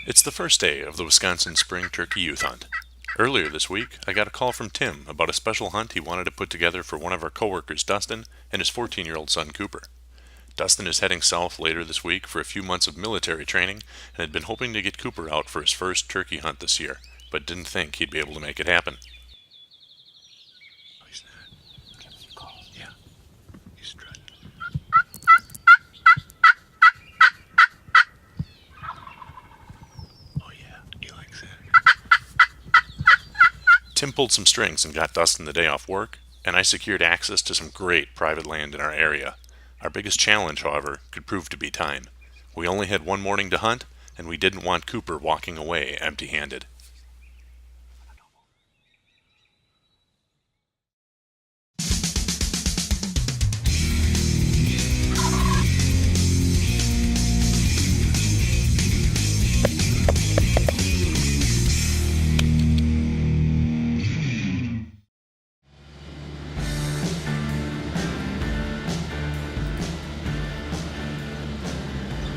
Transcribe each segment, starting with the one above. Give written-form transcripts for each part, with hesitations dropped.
It's the first day of the Wisconsin Spring Turkey Youth Hunt. Earlier this week, I got a call from Tim about a special hunt he wanted to put together for one of our coworkers, Dustin, and his 14-year-old son, Cooper. Dustin is heading south later this week for a few months of military training and had been hoping to get Cooper out for his first turkey hunt this year, but didn't think he'd be able to make it happen. Tim pulled some strings and got Dustin the day off work, and I secured access to some great private land in our area. Our biggest challenge, however, could prove to be time. We only had one morning to hunt, and we didn't want Cooper walking away empty-handed.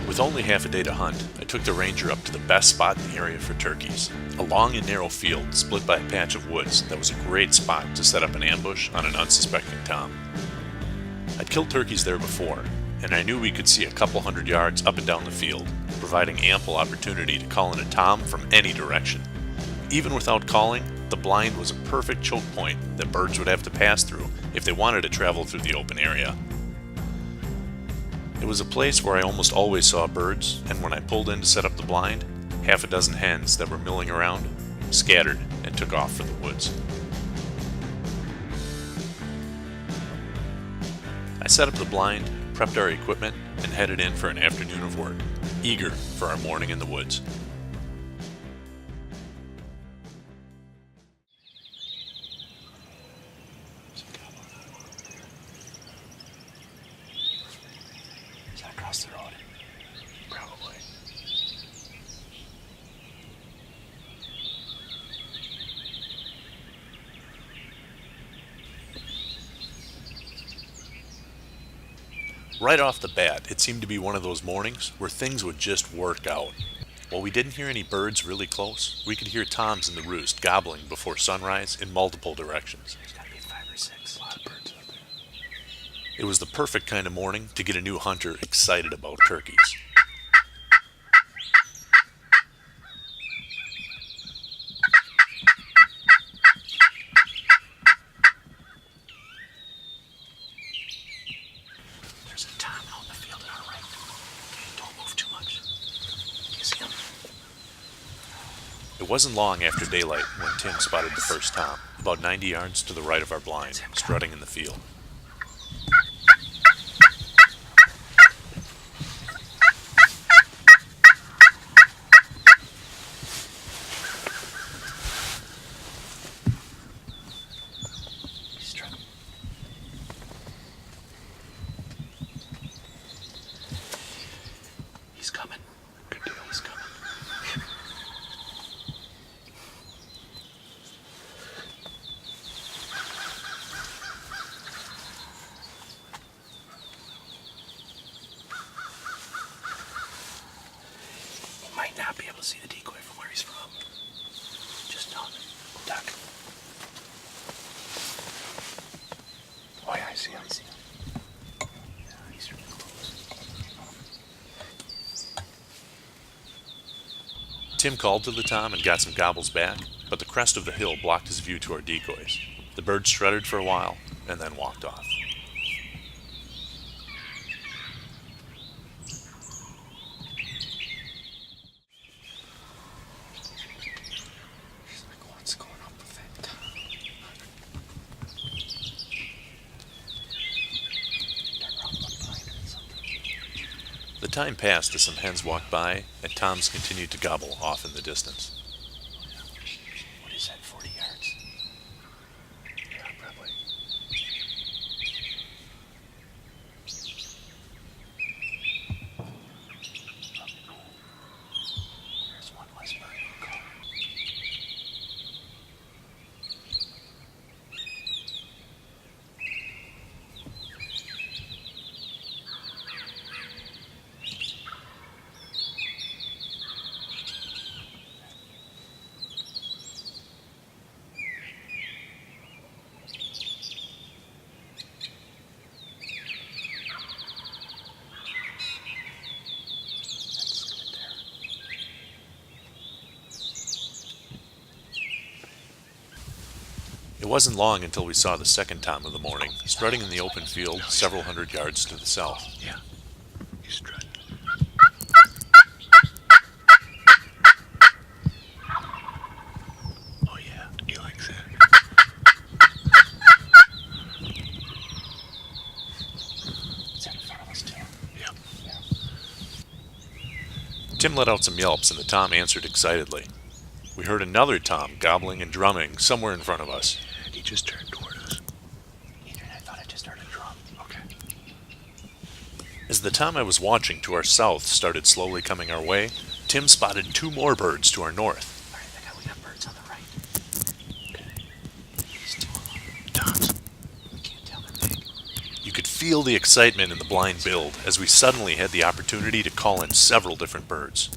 With only half a day to hunt, I took the ranger up to the best spot in the area for turkeys. A long and narrow field split by a patch of woods that was a great spot to set up an ambush on an unsuspecting tom. I'd killed turkeys there before, and I knew we could see a couple hundred yards up and down the field, providing ample opportunity to call in a tom from any direction. Even without calling, the blind was a perfect choke point that birds would have to pass through if they wanted to travel through the open area. It was a place where I almost always saw birds, and when I pulled in to set up the blind, half a dozen hens that were milling around scattered and took off for the woods. I set up the blind, prepped our equipment, and headed in for an afternoon of work, eager for our morning in the woods. Across the road. Probably. Right off the bat, it seemed to be one of those mornings where things would just work out. While we didn't hear any birds really close, we could hear toms in the roost gobbling before sunrise in multiple directions. There's gotta be 5 or 6. A lot of birds out there. It was the perfect kind of morning to get a new hunter excited about turkeys. There's a tom out in the field on our right. Okay, don't move too much. Do you see him? It wasn't long after daylight when Tim spotted the first tom, about 90 yards to the right of our blind, strutting in the field. He's struggling. He's coming. Good deal. He's coming. He might not be able to see the decoy from where he's from. Just don't duck. Oh yeah, I see him. Yeah, he's really close. Tim called to the tom and got some gobbles back, but the crest of the hill blocked his view to our decoys. The bird strutted for a while and then walked off. He's like, what's going on with that? Turn around, look behind it or something. The time passed as some hens walked by and toms continued to gobble off in the distance. What is that, 40 yards? Yeah, probably. There's one less bird in the car. It wasn't long until we saw the second tom of the morning, strutting in the open field several hundred yards to the south. Yeah. He's strutting. Oh yeah, he likes it. It's in front of us too. Yep. Yeah. Tim let out some yelps and the tom answered excitedly. We heard another tom gobbling and drumming somewhere in front of us. He just turned toward us. Adrian, I thought I just heard a drum. Okay. As the tom I was watching to our south started slowly coming our way, Tim spotted two more birds to our north. All right, we got birds on the right. Okay. These two of them. Toms. We can't tell they're big. You could feel the excitement in the blind build as we suddenly had the opportunity to call in several different birds.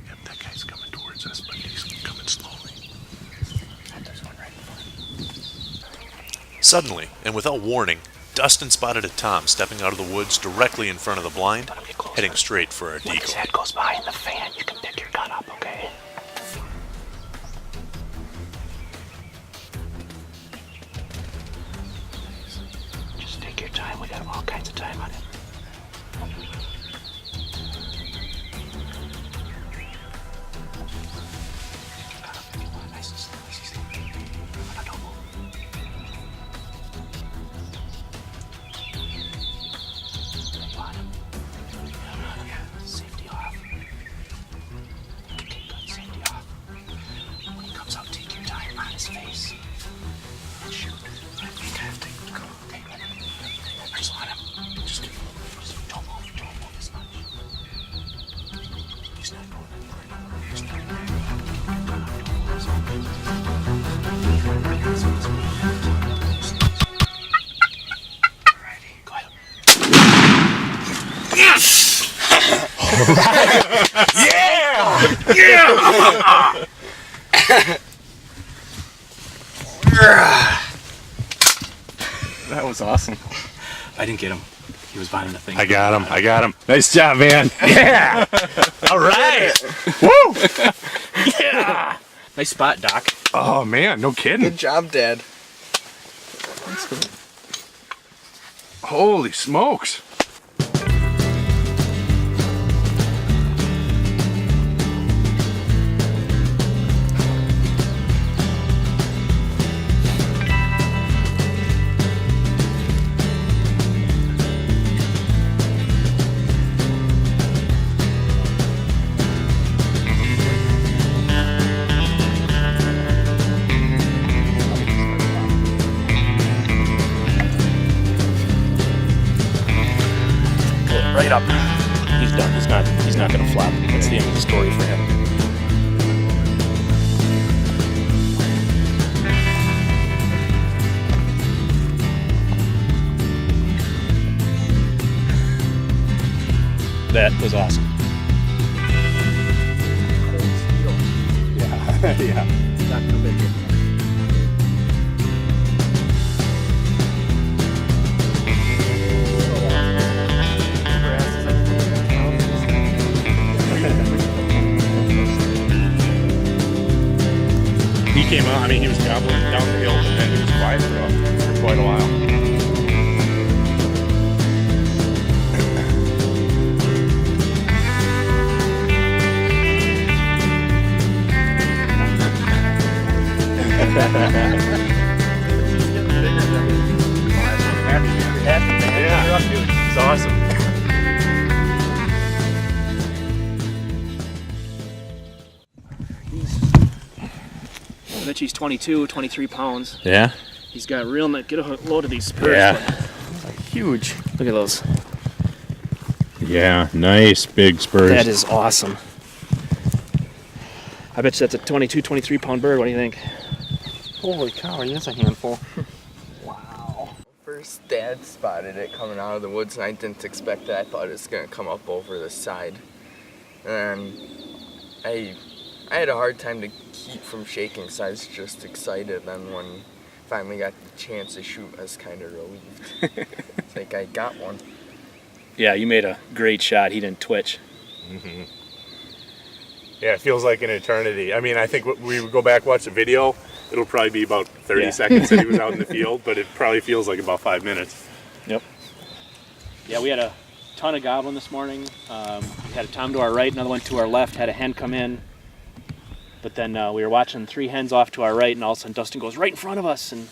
Yep, that guy's coming towards us, but he's coming slowly. There's one right in front. Suddenly, and without warning, Dustin spotted a tom stepping out of the woods directly in front of the blind, heading straight for our When his decoy. head goes behind the fan, you can pick your gun up, okay? Just take your time. We got all kinds of time on him. Nice and slow. No, don't move. On him. Yeah, safety off. Okay, good. Safety off. When he comes up, take your time on his face. And shoot. I think I have to go. Okay, good. Just on him. Just don't move. Don't move as much. He's not moving. He's not moving. Don't move as much. Alrighty, go ahead. That was awesome. I didn't get him. He was behind the thing. I got him. Nice job, man. Yeah. All right. Woo. Yeah. Nice spot, Doc. Oh, man. No kidding. Good job, Dad. Holy smokes. Right up. He's done. He's not gonna flap. That's the end of the story for him. That was awesome. Yeah. Yeah. Not too big. He came out. I mean, he was gobbling down the hill, but then he was quiet for quite a while. Yeah. It's awesome. I bet he's 22, 23 pounds. Yeah. He's got real get a load of these spurs. Yeah. Huge. Look at those. Yeah. Nice big spurs. That is awesome. I bet you that's a 22, 23 pound bird. What do you think? Holy cow, he is a handful. Wow. First, Dad spotted it coming out of the woods, and I didn't expect that. I thought it was going to come up over the side. And I had a hard time to keep from shaking, so I was just excited. Then when finally got the chance to shoot, I was kind of relieved. It's like I got one. Yeah, you made a great shot. He didn't twitch. Mm-hmm. Yeah, it feels like an eternity. I mean, I think we would go back, watch the video, it'll probably be about 30 seconds that he was out in the field, but it probably feels like about 5 minutes. Yep. Yeah, we had a ton of gobbling this morning. We had a tom to our right, another one to our left, had a hen come in. But then we were watching 3 hens off to our right, and all of a sudden Dustin goes right in front of us and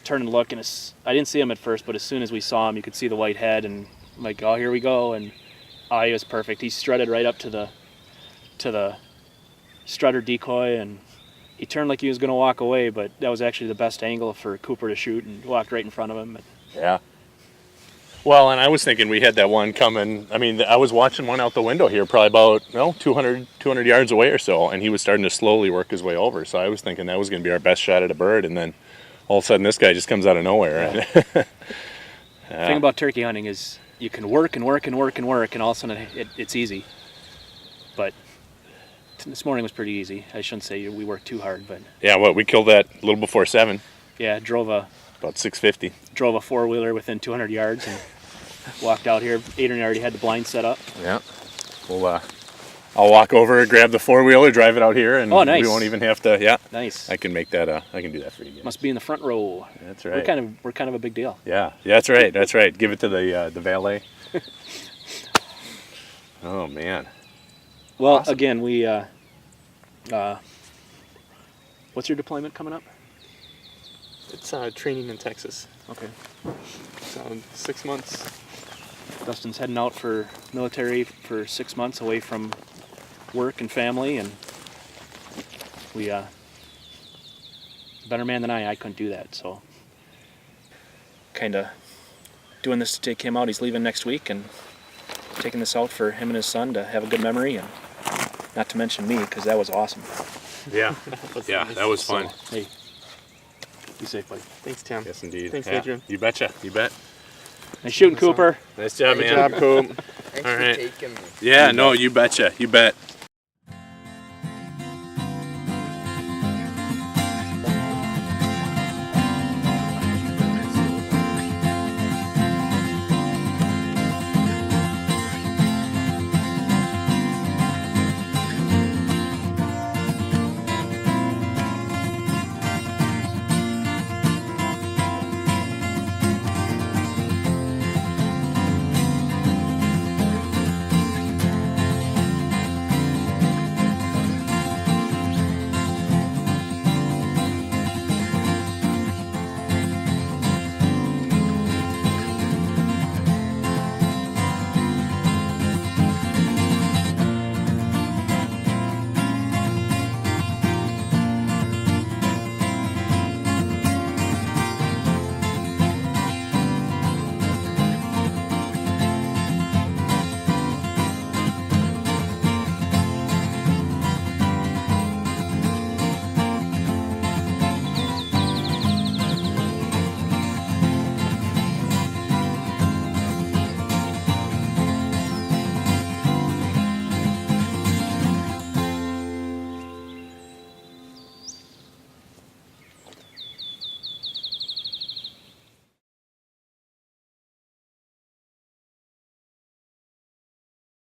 turn and look. And I didn't see him at first, but as soon as we saw him, you could see the white head, and I'm like, oh, here we go. And he was perfect. He strutted right up to the strutter decoy, and he turned like he was going to walk away, but that was actually the best angle for Cooper to shoot, and walked right in front of him. Yeah. Well, and I was thinking we had that one coming. I mean, I was watching one out the window here, probably about 200 yards away or so, and he was starting to slowly work his way over. So I was thinking that was going to be our best shot at a bird, and then all of a sudden this guy just comes out of nowhere. Yeah. The thing about turkey hunting is you can work and work and work and work, and all of a sudden it's easy. But this morning was pretty easy. I shouldn't say we worked too hard, but Yeah, we killed that a little before 7, yeah, about 6:50. drove a 4-wheeler within 200 yards and walked out here. Adrian already had the blind set up. Yeah. Well, I'll walk over, grab the 4-wheeler, drive it out here, and Oh, nice. we won't even have to. Yeah. Nice. I can make that. I can do that for you. Again. Must be in the front row. That's right. We're kind of a big deal. Yeah. That's right. That's right. Give it to the valet. Oh man. Well, Awesome. again, we what's your deployment coming up? It's training in Texas. Okay. So 6 months. Dustin's heading out for military for 6 months away from work and family, and we better man than I couldn't do that, so kind of doing this to take him out. He's leaving next week, and taking this out for him and his son to have a good memory, and not to mention me, because that was awesome. Yeah. Yeah. That was fun. So, hey, be safe, buddy. Thanks, Tim. Yes, indeed. Thanks, Yeah. Adrian. You betcha. You bet. Nice shooting, Cooper. Nice job, Good man. job, Coop. Thanks All for right. taking me. Yeah. No. You betcha. You bet.